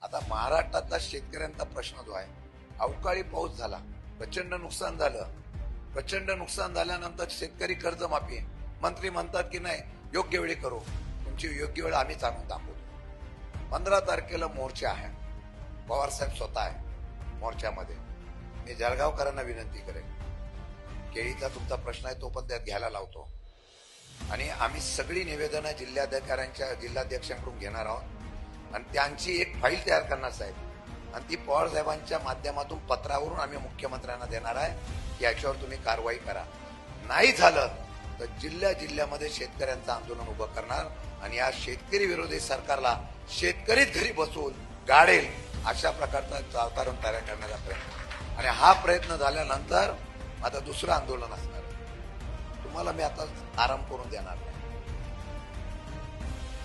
आता महाराष्ट्रातला शेतकऱ्यांचा प्रश्न जो आहे, अवकाळी पाऊस झाला, प्रचंड नुकसान झालं. प्रचंड नुकसान झाल्यानंतर शेतकरी कर्जमाफी, मंत्री म्हणतात की नाही योग्य वेळी करू, तुमची योग्य वेळ आम्हीच आणून दाखवतो. 15 तारखेला मोर्चा आहे, पवार साहेब स्वतः आहे मोर्चामध्ये. मी जळगावकरांना विनंती करेन, केळीचा तुमचा प्रश्न आहे तो पण त्यात घ्यायला लावतो आणि आम्ही सगळी निवेदनं जिल्हाध्यक्षांकडून घेणार आहोत आणि त्यांची एक फाईल तयार करणार साहेब, आणि ती पवार साहेबांच्या माध्यमातून पत्रावरून आम्ही मुख्यमंत्र्यांना देणार आहे की याच्यावर तुम्ही कारवाई करा. नाही झालं तर जिल्ह्यामध्ये शेतकऱ्यांचं आंदोलन उभं करणार आणि या शेतकरी विरोधी सरकारला शेतकरीच घरी बसवून गाडेल अशा प्रकारचा वातावरण तयार करण्याचा प्रयत्न. आणि हा प्रयत्न झाल्यानंतर आता दुसरं आंदोलन असणार. तुम्हाला मी आता आराम करून देणार नाही.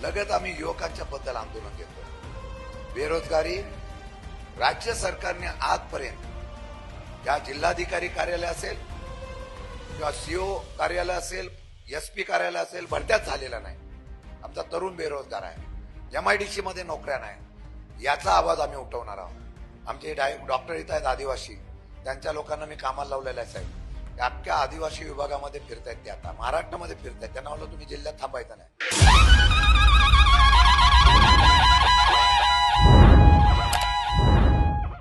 लगेच आम्ही युवकांच्या बद्दल आंदोलन घेतो. बेरोजगारी राज्य सरकारने आजपर्यंत या जिल्हाधिकारी कार्यालय असेल किंवा सीओ कार्यालय असेल, एसपी कार्यालय असेल, भरत्याच झालेला नाही. आमचा तरुण बेरोजगार आहे, MIDC मध्ये नोकऱ्या नाही. याचा आवाज आम्ही उठवणार आहोत. आमचे डॉक्टर इथं आहेत आदिवासी, त्यांच्या लोकांना मी कामाला लावलेलं आहे साहेब. अख्ख्या आदिवासी विभागामध्ये फिरतायत, ते आता महाराष्ट्रामध्ये फिरतायत. त्यांना म्हणलं तुम्ही जिल्ह्यात थांबायचं नाही.